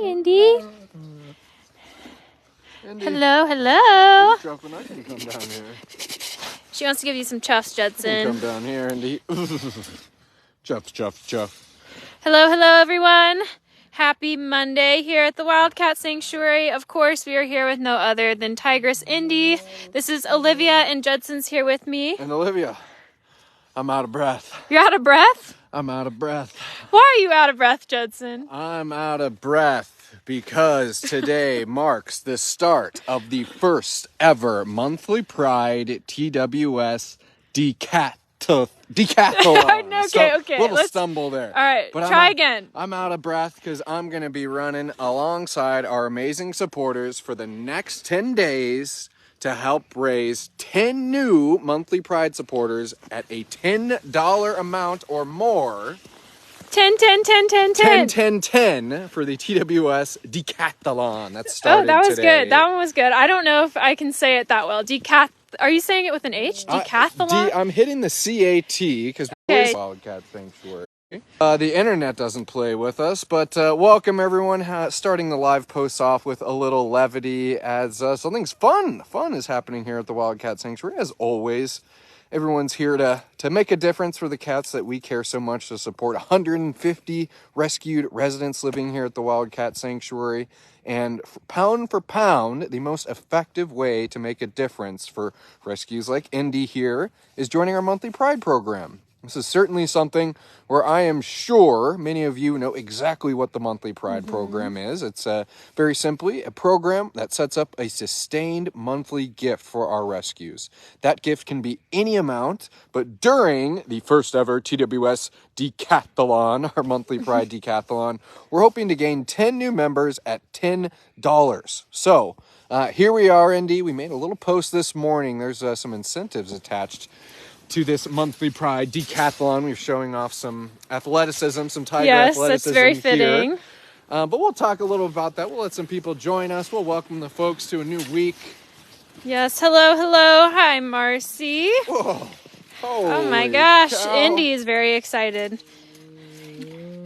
Indy. Indy. Hello, hello. Jumping, I can come down here. She wants to give you some chuffs, Judson. Come down here, Indy. Chuff. Hello, hello, everyone. Happy Monday here at the Wildcat Sanctuary. Of course, we are here with no other than Tigress Indy. This is Olivia, and Judson's here with me. And Olivia, I'm out of breath. You're out of breath? I'm out of breath. Why are you out of breath, Judson? I'm out of breath because today marks the start of the first ever monthly Pride TWS decathlon. Okay. Little stumble there. All right, But try again. I'm out of breath because I'm going to be running alongside our amazing supporters for the next 10 days to help raise 10 new monthly Pride supporters at a $10 amount or more. 10 for the TWS decathlon. That's started that was today. good. That one was good. I don't know if I can say it that well. Are you saying it with an H? Decathalon? I'm hitting the CAT because we're Wildcat Sanctuary. The internet doesn't play with us, but welcome everyone. Starting the live posts off with a little levity as something's fun is happening here at the Wildcat Sanctuary. As always, everyone's here to make a difference for the cats that we care so much to support. 150 rescued residents living here at the Wildcat Sanctuary. And pound for pound, the most effective way to make a difference for rescues like Indy here is joining our monthly Pride program. This is certainly something where I am sure many of you know exactly what the monthly Pride program is. It's very simply a program that sets up a sustained monthly gift for our rescues. That gift can be any amount, but during the first ever TWS deCAThalon, our monthly Pride decathlon, we're hoping to gain 10 new members at $10. So here we are, Indy. We made a little post this morning. There's some incentives attached to this monthly Pride decathlon. We're showing off some athleticism, some tiger athleticism. Yes, that's very fitting. Here. But we'll talk a little about that. We'll let some people join us. We'll welcome the folks to a new week. Yes, hello. Hi, Marcy. Whoa. Oh my gosh, cow. Indy is very excited.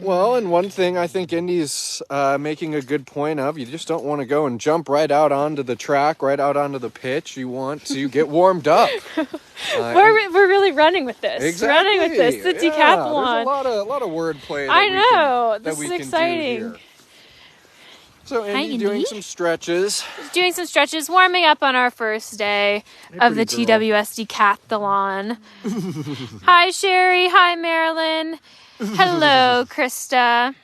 Well, and one thing I think Indy's making a good point of, you just don't want to go and jump right out onto the track, right out onto the pitch. You want to get warmed up. We're really running with this. Exactly. Running with this. The decathlon. There's a lot of wordplay. I know. This is exciting. So Indy doing some stretches. Doing some stretches, warming up on our first day of the TWS decathlon. Hi, Sherry. Hi, Marilyn. Hello, Krista.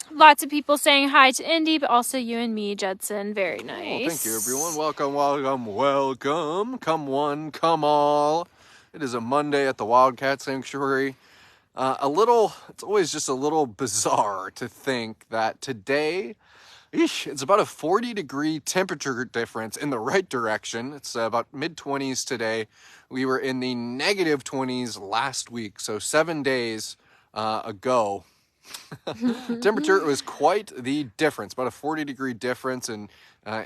Lots of people saying hi to Indy, but also you and me, Judson. Very nice. Oh, thank you, everyone. Welcome. Come one, come all. It is a Monday at the Wildcat Sanctuary. It's always just a little bizarre to think that today, it's about a 40-degree temperature difference in the right direction. It's about mid-20s today. We were in the negative 20s last week, so 7 days ago. Temperature was quite the difference, about a 40-degree difference, and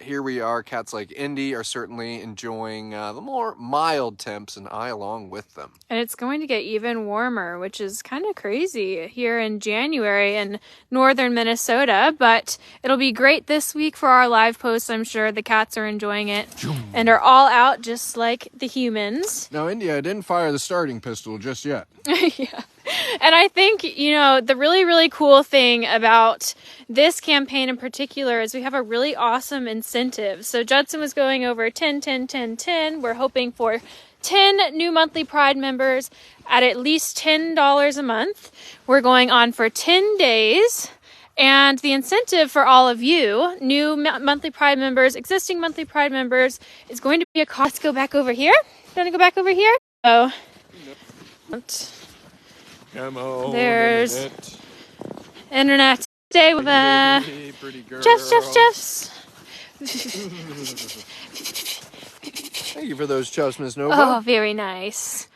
here we are. Cats like Indy are certainly enjoying the more mild temps, and I along with them. And it's going to get even warmer, which is kind of crazy here in January in northern Minnesota, but it'll be great this week for our live posts. I'm sure the cats are enjoying it and are all out just like the humans. Now, Indy, I didn't fire the starting pistol just yet. Yeah. And I think, the really, really cool thing about this campaign in particular is we have a really awesome incentive. So Judson was going over 10. We're hoping for 10 new monthly Pride members at least $10 a month. We're going on for 10 days. And the incentive for all of you, new monthly Pride members, existing monthly Pride members, is going to be a cost. Let's go back over here. You want to go back over here? Oh. Come on, there's internet. Stay with Chuffs. Thank you for those chuffs, Miss Nova. Oh, very nice.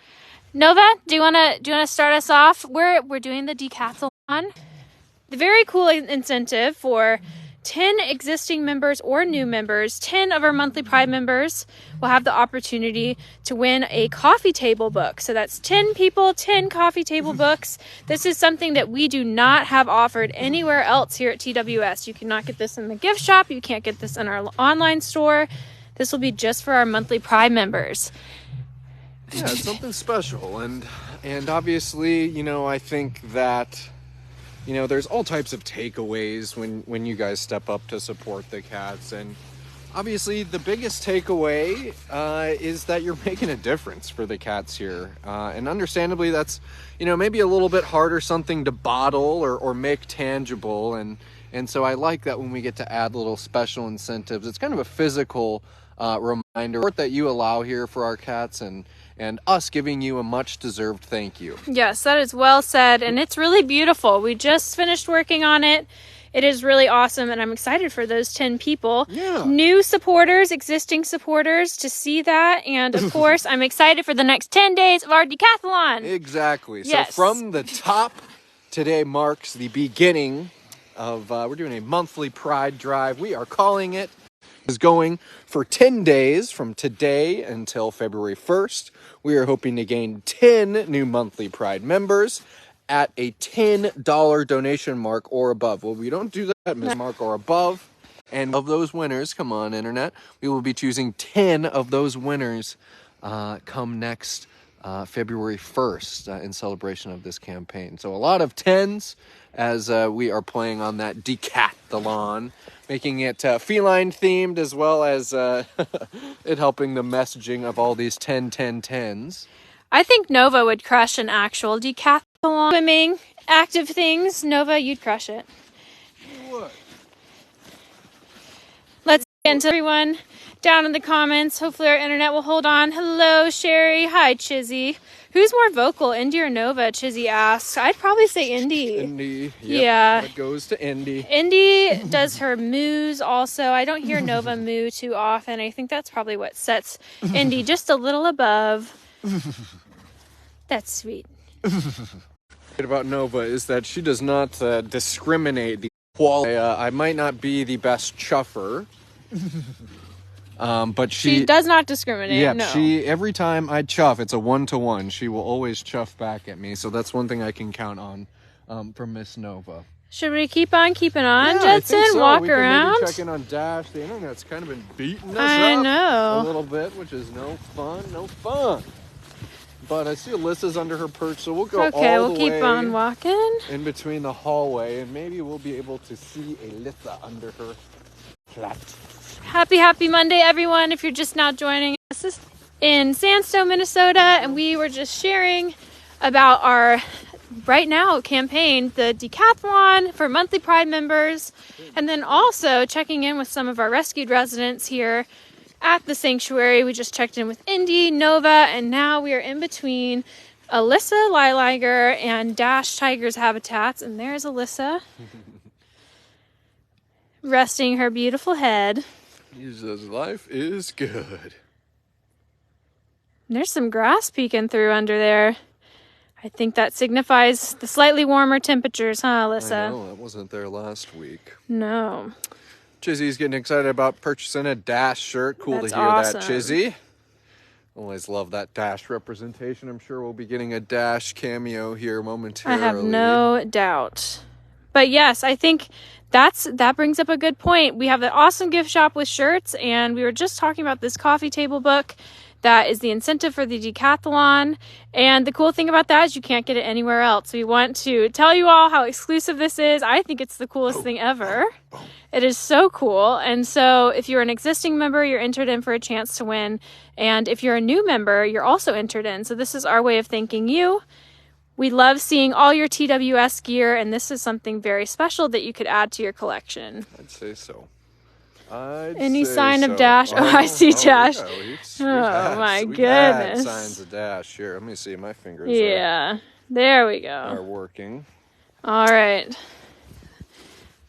Nova, do you wanna start us off? We're doing the decathlon. The very cool incentive for 10 existing members or new members, 10 of our monthly Pride members will have the opportunity to win a coffee table book. So that's 10 people, 10 coffee table books. This is something that we do not have offered anywhere else here at TWS. You cannot get this in the gift shop. You can't get this in our online store. This will be just for our monthly Pride members. Yeah, it's something special. And obviously, you know, I think that, you know, there's all types of takeaways when you guys step up to support the cats. And obviously the biggest takeaway is that you're making a difference for the cats here. And understandably, that's, you know, maybe a little bit harder something to bottle or make tangible. And so I like that when we get to add little special incentives. It's kind of a physical reminder that you allow here for our cats, and us giving you a much deserved thank you. Yes, that is well said, and it's really beautiful. We just finished working on it. It is really awesome, and I'm excited for those 10 people. Yeah. New supporters, existing supporters, to see that. And of course, I'm excited for the next 10 days of our decathlon. Exactly. Yes. So from the top, today marks the beginning of, we're doing a monthly Pride drive. We are calling it, is going for 10 days from today until February 1st. We are hoping to gain 10 new monthly Pride members at a $10 donation mark or above. Well, we don't do that, Ms. Mark, or above. And of those winners, come on, Internet, we will be choosing 10 of those winners come next February 1st in celebration of this campaign. So a lot of 10s as we are playing on that deCAThalon, making it feline themed, as well as it helping the messaging of all these 10-10-10s. I think Nova would crush an actual decathlon swimming active things. Nova, you'd crush it. What? Let's get into everyone down in the comments. Hopefully our internet will hold on. Hello, Sherry. Hi, Chizzy. Who's more vocal, Indy or Nova? Chizzy asks. I'd probably say Indy. Indy. Yep, Yeah. it goes to Indy. Indy does her moos also. I don't hear Nova moo too often. I think that's probably what sets Indy just a little above. That's sweet. About Nova is that she does not discriminate the quality. I might not be the best chuffer, but She does not discriminate. Yeah, no. she, every time I chuff, it's a 1-to-1. She will always chuff back at me, so that's one thing I can count on from Miss Nova. Should we keep on keeping on, Yeah, Judson? I think so. Walk we can around? maybe check in on Dash. The internet's kind of been beating us I up know. a little bit, which is no fun. But I see Alyssa's under her perch, so we'll go all the way. Okay, we'll keep on walking. In between the hallway, and maybe we'll be able to see Alyssa under her flat. Happy Monday, everyone. If you're just now joining us, this is in Sandstone, Minnesota, and we were just sharing about our right now campaign, the decathlon for monthly Pride members, and then also checking in with some of our rescued residents here at the sanctuary. We just checked in with Indy, Nova, and now we are in between Alyssa Lilager and Dash Tigers Habitats, and there's Alyssa resting her beautiful head. He says life is good. There's some grass peeking through under there. I think that signifies the slightly warmer temperatures, huh, Alyssa? I know, that wasn't there last week. No. Chizzy's getting excited about purchasing a Dash shirt. Cool That's to hear awesome. that, Chizzy. Always love that Dash representation. I'm sure we'll be getting a Dash cameo here momentarily. I have no doubt. But yes, I think that brings up a good point. We have the awesome gift shop with shirts, and we were just talking about this coffee table book that is the incentive for the decathlon. And the cool thing about that is you can't get it anywhere else. We want to tell you all how exclusive this is. I think it's the coolest thing ever. It is so cool. And so if you're an existing member, you're entered in for a chance to win. And if you're a new member, you're also entered in. So this is our way of thanking you. We love seeing all your TWS gear, and this is something very special that you could add to your collection. I'd say so. Any sign of Dash? Oh, I see Dash. Yeah, my we've had goodness. signs of Dash here. Let me see. My fingers Yeah, there we are go. working. All right.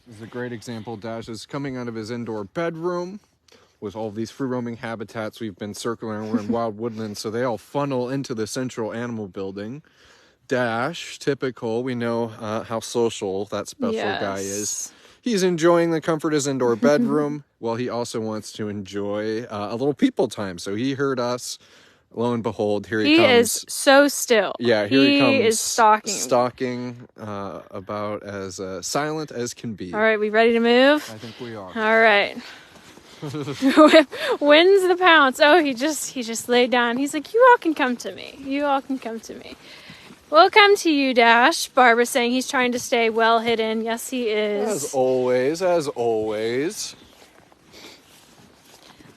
This is a great example. Dash is coming out of his indoor bedroom with all these free roaming habitats we've been circling. We're in wild woodlands, so they all funnel into the central animal building. Dash, typical. We know how social that special guy is. he's enjoying the comfort of his indoor bedroom. Well, he also wants to enjoy a little people time. So he heard us. Lo and behold, here he comes. He is so still. Yeah, here he comes. He is stalking. Stalking, about as silent as can be. All right, we ready to move? I think we are. All right. Wins the pounce. Oh, he just laid down. He's like, you all can come to me. You all can come to me. We'll come to you, Dash. Barbara's saying he's trying to stay well hidden. Yes, he is. As always, as always.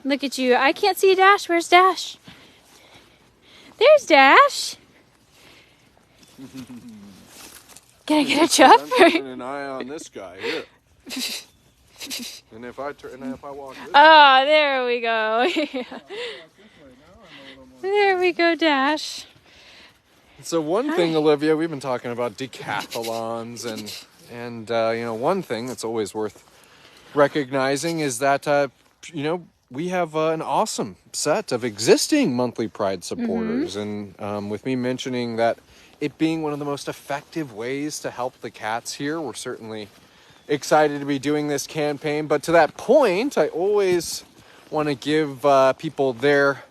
Look at you. I can't see Dash. Where's Dash? There's Dash. Can I get a chup? I'm keeping an eye on this guy here. And if I walk this way. Oh, there we go. Yeah. There we go, Dash. So one thing, Olivia, we've been talking about decathalons, and one thing that's always worth recognizing is that we have an awesome set of existing Monthly Pride supporters, and with me mentioning that it being one of the most effective ways to help the cats here, we're certainly excited to be doing this campaign. But to that point, I always want to give people their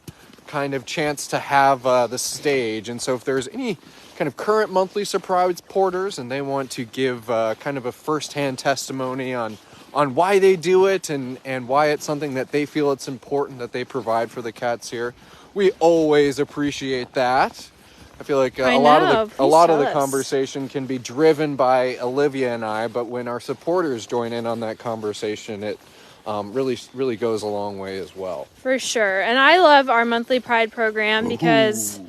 kind of chance to have the stage. And so if there's any kind of current monthly surprise supporters and they want to give kind of a first-hand testimony on why they do it and why it's something that they feel it's important that they provide for the cats here, we always appreciate that. I feel like a lot of the conversation can be driven by Olivia and I, but when our supporters join in on that conversation, it really goes a long way as well. For sure. And I love our Monthly Pride program because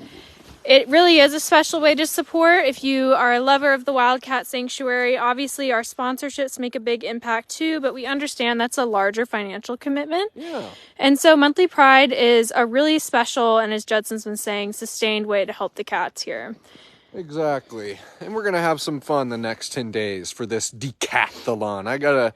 it really is a special way to support. If you are a lover of the Wildcat Sanctuary, obviously our sponsorships make a big impact too, but we understand that's a larger financial commitment. Yeah. And so Monthly Pride is a really special, and as Judson's been saying, sustained way to help the cats here. Exactly. And we're going to have some fun the next 10 days for this decathalon. I gotta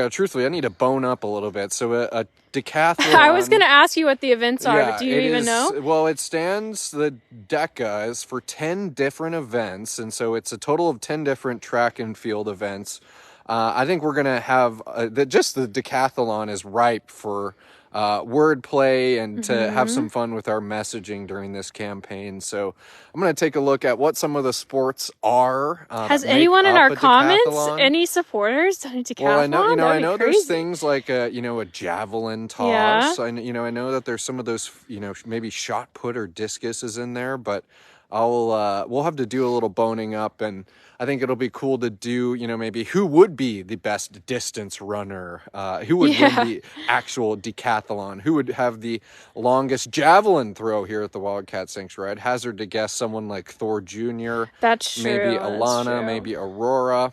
truthfully, I need to bone up a little bit. So a decathlon. I was going to ask you what the events are, but do you even know? Well, it stands, the DECA is for 10 different events. And so it's a total of 10 different track and field events. I think we're going to have, just the decathalon is ripe for wordplay and to have some fun with our messaging during this campaign. So I'm going to take a look at what some of the sports are. Has anyone in our comments, any supporters done a decathlon? Well, I know there's things like a javelin toss. Yeah. I know that there's some of those, maybe shot put or discus is in there, but we'll have to do a little boning up, and I think it'll be cool to do, maybe who would be the best distance runner, who would win the actual decathlon, who would have the longest javelin throw here at the Wildcat Sanctuary. I'd hazard to guess someone like Thor Jr. That's true. Maybe Alana, maybe Aurora.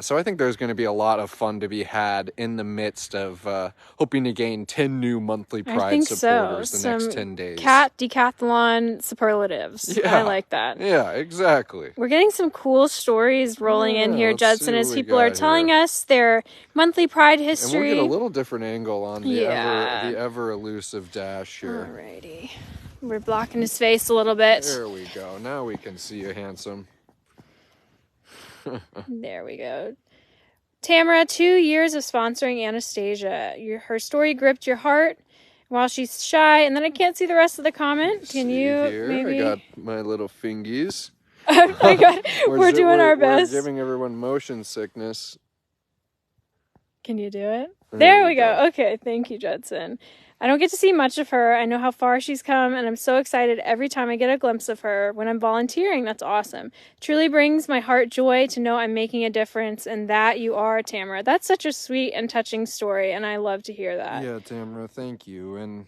So I think there's going to be a lot of fun to be had in the midst of hoping to gain 10 new Monthly Pride supporters the next 10 days. Cat decathlon superlatives. Yeah. I like that. Yeah, exactly. We're getting some cool stories rolling in here, Judson, as people are telling us their Monthly Pride history. And we'll get a little different angle on the ever elusive Dash here. Alrighty. We're blocking his face a little bit. There we go. Now we can see you, handsome. There we go. Tamara, 2 years of sponsoring Anastasia. Her story gripped your heart while she's shy, and then I can't see the rest of the comment. Can you maybe? I got my little fingies. Oh my God, we're doing our best. We're giving everyone motion sickness. Can you do it? There we go. Okay, thank you, Judson. I don't get to see much of her. I know how far she's come, and I'm so excited every time I get a glimpse of her. When I'm volunteering, that's awesome. Truly brings my heart joy to know I'm making a difference, and that you are, Tamara. That's such a sweet and touching story, and I love to hear that. Yeah, Tamara, thank you. And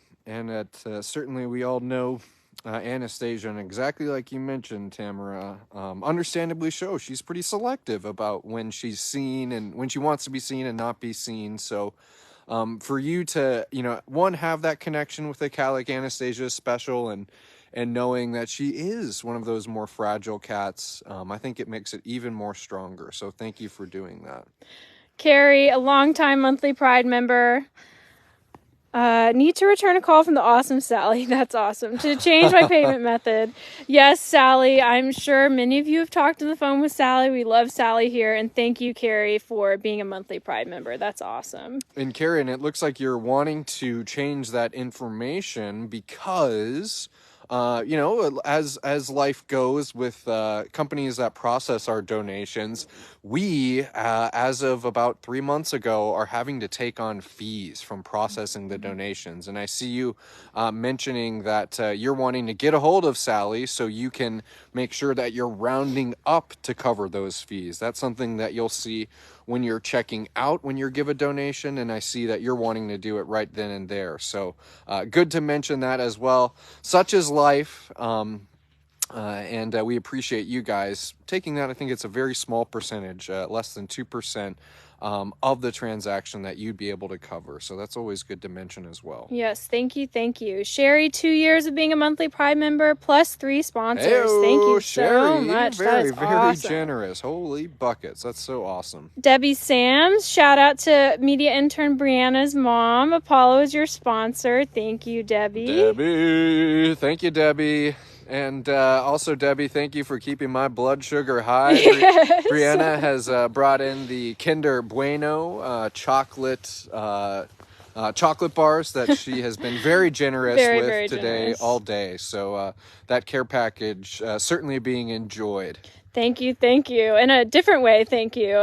certainly we all know Anastasia, and exactly like you mentioned, Tamara, understandably so. She's pretty selective about when she's seen and when she wants to be seen and not be seen. So for you to, have that connection with a cat like Anastasia is special, and knowing that she is one of those more fragile cats, I think it makes it even more stronger. So thank you for doing that. Carrie, a longtime Monthly Pride member. Need to return a call from the awesome Sally. That's awesome. To change my payment method. Yes, Sally. I'm sure many of you have talked on the phone with Sally. We love Sally here. And thank you, Carrie, for being a monthly Pride member. That's awesome. And Carrie, and it looks like you're wanting to change that information because... as life goes with companies that process our donations, we, as of about 3 months ago, are having to take on fees from processing the donations. And I see you mentioning that you're wanting to get a hold of Sally so you can make sure that you're rounding up to cover those fees. That's something that you'll see when you're checking out when you give a donation, and I see that you're wanting to do it right then and there. So good to mention that as well. Such is life, and we appreciate you guys taking that. I think it's a very small percentage, less than 2%. Of the transaction that you'd be able to cover. So that's always good to mention as well. Yes, thank you, thank you. Sherry, 2 years of being a monthly Pride member, plus 3 sponsors. Hey-o, thank you Sherry, so much. Very, that is very awesome. generous. Holy buckets. That's so awesome. Debbie Sams, shout out to media intern Brianna's mom. Apollo is your sponsor. Thank you, Debbie. Debbie. Thank you, Debbie. And also, Debbie, thank you for keeping my blood sugar high. Yes. Brianna has brought in the Kinder Bueno chocolate bars that she has been very generous with today, generous. all day. So that care package certainly being enjoyed. Thank you. In a different way, thank you.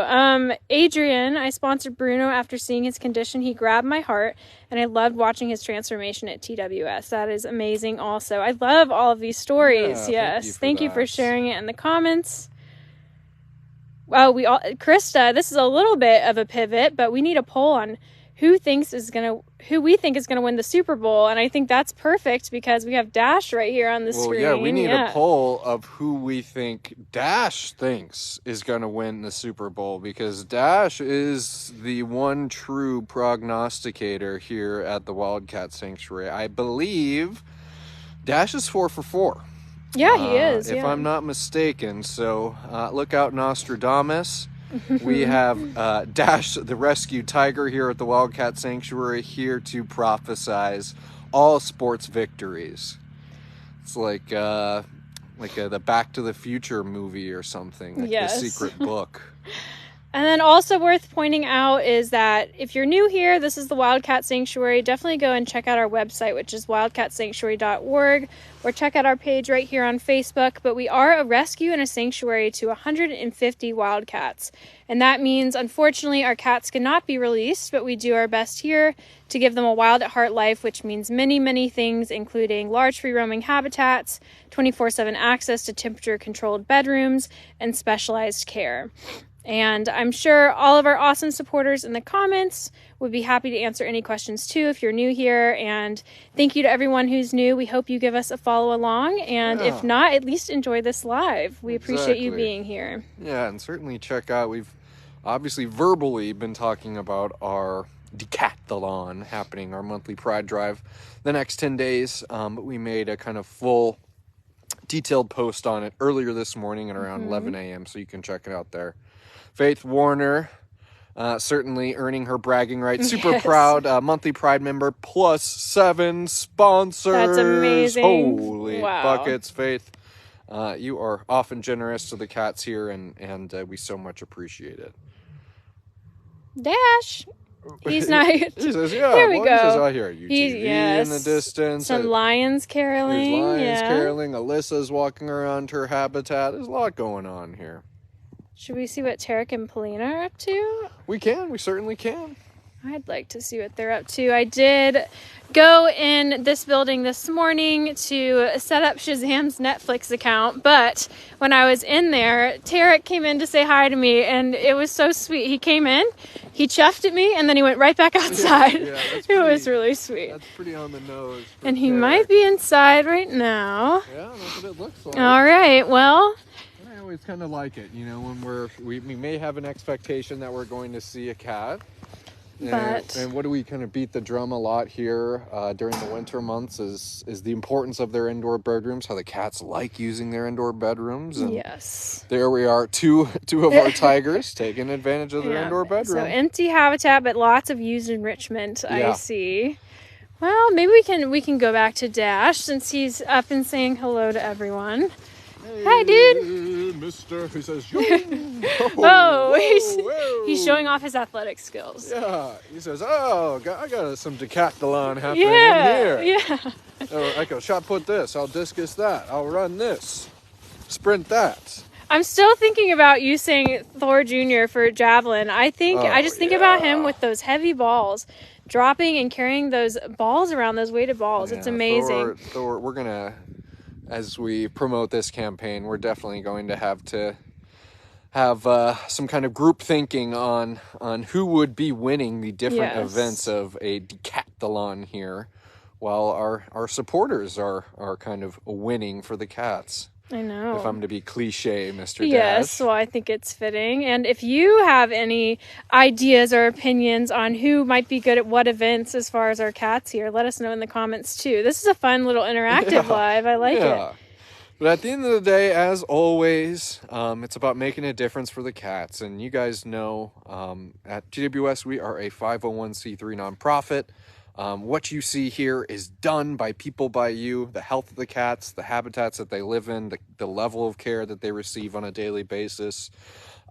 Adrian, I sponsored Bruno after seeing his condition. He grabbed my heart, and I loved watching his transformation at TWS. That is amazing also. I love all of these stories. Yeah, yes. Thank you for that. sharing it in the comments. Well, Krista, this is a little bit of a pivot, but we need a poll on who we think is going to win the Super Bowl, and I think that's perfect because we have Dash right here on the screen. Yeah, we need a poll of who we think Dash thinks is going to win the Super Bowl, because Dash is the one true prognosticator here at the Wildcat Sanctuary. I believe Dash is 4 for 4. Yeah, he is. If I'm not mistaken. So look out, Nostradamus. We have Dash, the rescue tiger, here at the Wildcat Sanctuary, here to prophesize all sports victories. It's like the Back to the Future movie or something, like yes. The Secret Book. And then also worth pointing out is that if you're new here, this is the Wildcat Sanctuary. Definitely go and check out our website, which is wildcatsanctuary.org, or check out our page right here on Facebook. But we are a rescue and a sanctuary to 150 wildcats. And that means, unfortunately, our cats cannot be released, but we do our best here to give them a wild at heart life, which means many, many things, including large free roaming habitats, 24/7 access to temperature-controlled bedrooms, and specialized care. And I'm sure all of our awesome supporters in the comments would be happy to answer any questions too if you're new here. And thank you to everyone who's new. We hope you give us a follow along. And if not, at least enjoy this live. We appreciate you being here. Yeah, and certainly check out, we've obviously verbally been talking about our deCAThalon happening, our monthly Pride Drive, the next 10 days. But we made a kind of full detailed post on it earlier this morning at around 11 a.m. So you can check it out there. Faith Warner, certainly earning her bragging rights. Super proud monthly Pride member, plus 7 sponsors. That's amazing. Holy buckets, Faith. You are often generous to the cats here, and we so much appreciate it. Dash. He's not. He says, yeah. There we go. He says, I hear you. Yes. In the distance. Some lions caroling. There's lions caroling. Alyssa's walking around her habitat. There's a lot going on here. Should we see what Tarek and Polina are up to? We can. We certainly can. I'd like to see what they're up to. I did go in this building this morning to set up Shazam's Netflix account, but when I was in there, Tarek came in to say hi to me, and it was so sweet. He came in, he chuffed at me, and then he went right back outside. It was really sweet. That's pretty on the nose. And he might be inside right now. Yeah, that's what it looks like. All right, well... I always kind of like it, you know, when we may have an expectation that we're going to see a cat. And what do we kind of beat the drum a lot here during the winter months is the importance of their indoor bedrooms, how the cats like using their indoor bedrooms. And yes. There we are, two of our tigers taking advantage of their indoor bedroom. So empty habitat, but lots of used enrichment, I see. Well, maybe we can go back to Dash since he's up and saying hello to everyone. Hey, hi, dude. Mister. He says, yo. He's showing off his athletic skills. Yeah, he says, oh, I got some decathlon happening in here. Yeah. I go shot put this. I'll discus that. I'll run this. Sprint that. I'm still thinking about you saying Thor Jr. for javelin. I just think about him with those heavy balls, dropping and carrying those balls around, those weighted balls. Yeah, it's amazing. Thor, we're gonna, as we promote this campaign, we're definitely going to have some kind of group thinking on who would be winning the different events of a decathlon here, while our supporters are kind of winning for the cats. I know. If I'm to be cliche, Mr. Dash. Yes, well, I think it's fitting. And if you have any ideas or opinions on who might be good at what events as far as our cats here, let us know in the comments too. This is a fun little interactive live. I like it. But at the end of the day, as always, it's about making a difference for the cats. And you guys know at TWS, we are a 501c3 nonprofit. What you see here is done by people, by you, the health of the cats, the habitats that they live in, the level of care that they receive on a daily basis.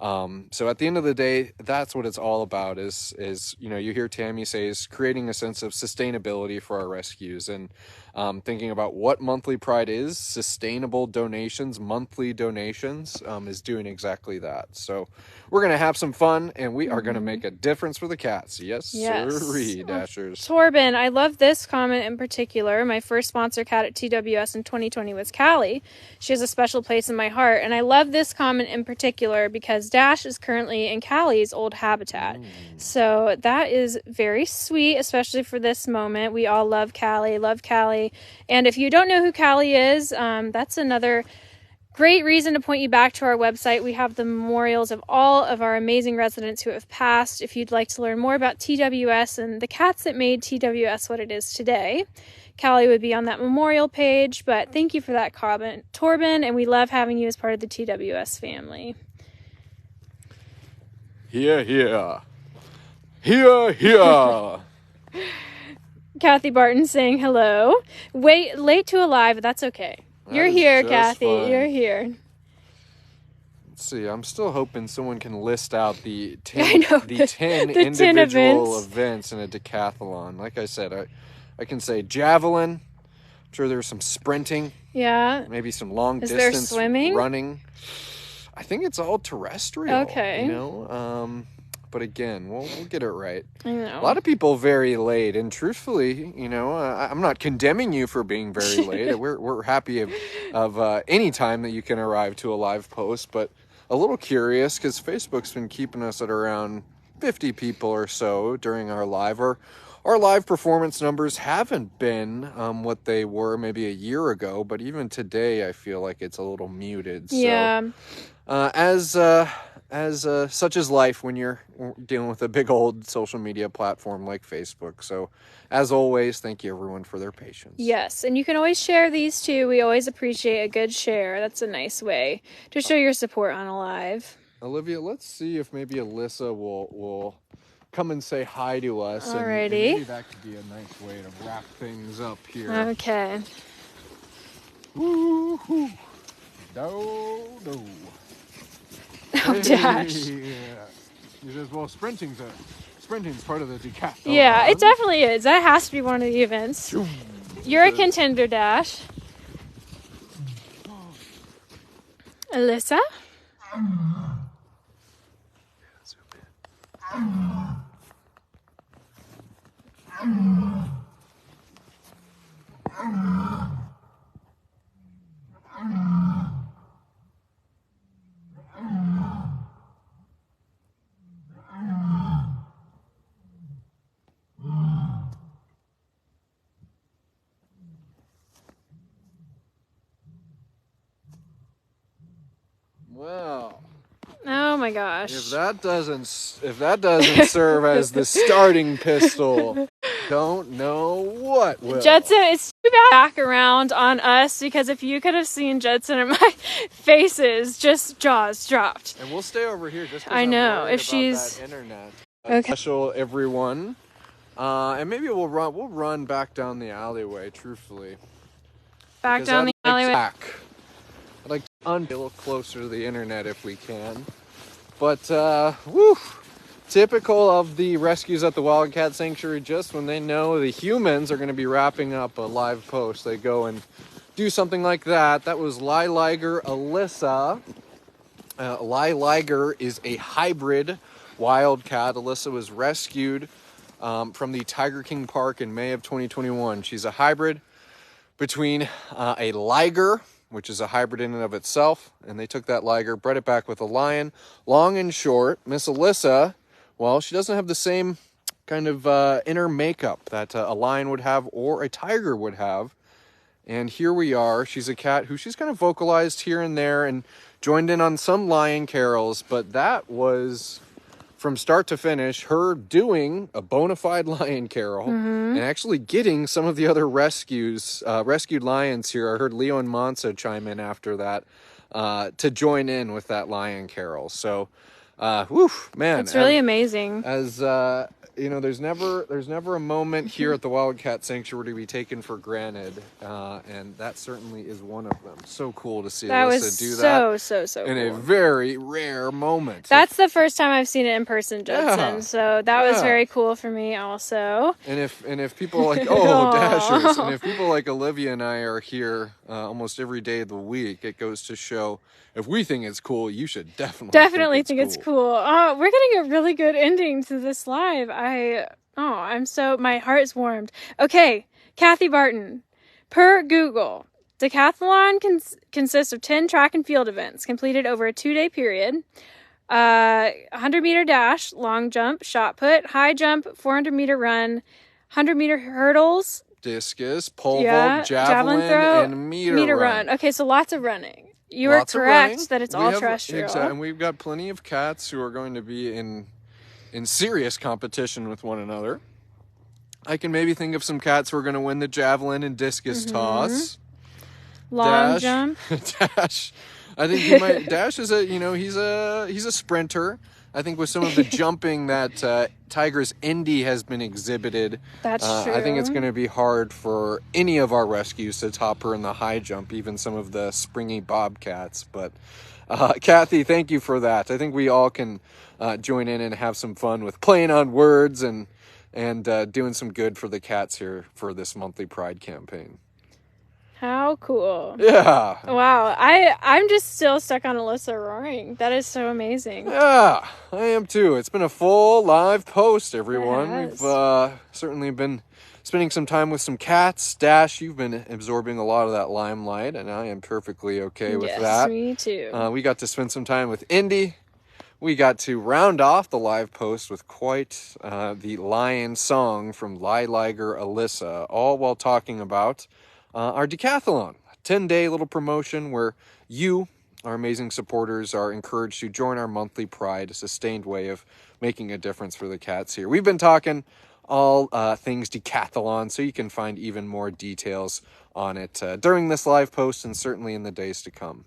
So at the end of the day, that's what it's all about is, you hear Tammy say is creating a sense of sustainability for our rescues and thinking about what Monthly Pride is. Sustainable donations, monthly donations is doing exactly that. So we're going to have some fun and we are going to make a difference for the cats. Yes. Sirree, Dashers. Torben, I love this comment in particular. My first sponsor cat at TWS in 2020 was Callie. She has a special place in my heart. And I love this comment in particular because Dash is currently in Callie's old habitat. So that is very sweet, especially for this moment. We all love Callie. And if you don't know who Callie is, that's another great reason to point you back to our website. We have the memorials of all of our amazing residents who have passed. If you'd like to learn more about TWS and the cats that made TWS what it is today, Callie would be on that memorial page. But thank you for that comment, Torben, and we love having you as part of the TWS family. Here. Kathy Barton saying hello. Wait, late to a live, but that's okay. You're here, Kathy. Fine. You're here. Let's see. I'm still hoping someone can list out the 10 individual events in a decathlon. Like I said, I can say javelin. I'm sure there's some sprinting. Yeah. Maybe some long distance there swimming? Running. I think it's all terrestrial. Okay. But again, we'll get it right. I know. A lot of people very late, and truthfully, I'm not condemning you for being very late. We're happy of any time that you can arrive to a live post, but a little curious because Facebook's been keeping us at around 50 people or so during our live. Our live performance numbers haven't been what they were maybe a year ago, but even today I feel like it's a little muted. Yeah. So, as such is life when you're dealing with a big old social media platform like Facebook. So, as always, thank you everyone for their patience. Yes, and you can always share these too. We always appreciate a good share. That's a nice way to show your support on a live. Olivia, let's see if maybe Alyssa will come and say hi to us. Alrighty. And maybe that could be a nice way to wrap things up here. Okay. Woo-hoo. Do. Oh, Dash. Yeah. He says, well, sprinting's part of the decathlon. Yeah, it definitely is. That has to be one of the events. You're a contender, Dash. Alyssa? Wow. Oh my gosh. If that doesn't serve as the starting pistol, don't know what will. Judson, it's too bad back around on us because if you could have seen Judson and my faces, just jaws dropped. And we'll stay over here just 'cause I know. I'm if she's that internet. Okay. Special everyone. And maybe we'll run back down the alleyway, truthfully. Back down the alleyway. I'd like to a little closer to the internet if we can. But, typical of the rescues at the Wildcat Sanctuary, just when they know the humans are going to be wrapping up a live post, they go and do something like that. That was Liger Alyssa. Liger is a hybrid wildcat. Alyssa was rescued from the Tiger King Park in May of 2021. She's a hybrid between a liger, which is a hybrid in and of itself, and they took that liger, bred it back with a lion. Long and short, Miss Alyssa, well, she doesn't have the same kind of inner makeup that a lion would have or a tiger would have. And here we are. She's a cat who she's kind of vocalized here and there and joined in on some lion carols, but that was from start to finish her doing a bona fide lion carol and actually getting some of the other rescued lions here. I heard Leo and Mansa chime in after that to join in with that lion carol. So, man, it's really amazing. As there's never a moment here at the Wildcat Sanctuary to be taken for granted, and that certainly is one of them. So cool to see Alyssa do that. So in cool. A very rare moment. That's the first time I've seen it in person, Judson. So that was very cool for me, also. And if people like Dashers, and if people like Olivia and I are here almost every day of the week, it goes to show. If we think it's cool, you should definitely think it's cool. Oh, we're getting a really good ending to this live. My heart's warmed. Okay, Kathy Barton. Per Google, decathlon consists of 10 track and field events completed over a 2-day period. 100-meter dash, long jump, shot put, high jump, 400-meter run, 100-meter hurdles, discus, pole vault, javelin throw, and meter run. Okay, so lots of running. You are correct that it's all terrestrial. Exactly, and we've got plenty of cats who are going to be in serious competition with one another. I can maybe think of some cats who are going to win the javelin and discus toss. Long jump. Dash. I think he might. Dash is he's a sprinter. I think with some of the jumping that Tiger's Indy has been exhibited, that's true. I think it's going to be hard for any of our rescues to top her in the high jump, even some of the springy bobcats. But Kathy, thank you for that. I think we all can join in and have some fun with playing on words and doing some good for the cats here for this monthly Pride campaign. How cool. Yeah. Wow. I'm just still stuck on Alyssa roaring. That is so amazing. Yeah, I am too. It's been a full live post, everyone. Yes. We've certainly been spending some time with some cats. Dash, you've been absorbing a lot of that limelight, and I am perfectly okay with that. Yes, me too. We got to spend some time with Indy. We got to round off the live post with quite the lion song from Liger Alyssa, all while talking about our decathlon, a 10-day little promotion where you, our amazing supporters, are encouraged to join our monthly Pride, a sustained way of making a difference for the cats here. We've been talking all things decathlon, so you can find even more details on it during this live post and certainly in the days to come.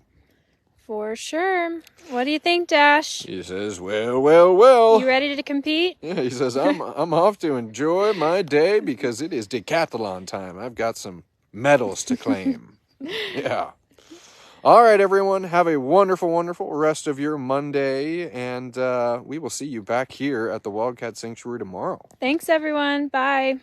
For sure. What do you think, Dash? He says, well. You ready to compete? Yeah, he says, I'm off to enjoy my day because it is decathlon time. I've got some medals to claim. Yeah. All right, everyone. Have a wonderful, wonderful rest of your Monday, and we will see you back here at the Wildcat Sanctuary tomorrow. Thanks, everyone. Bye.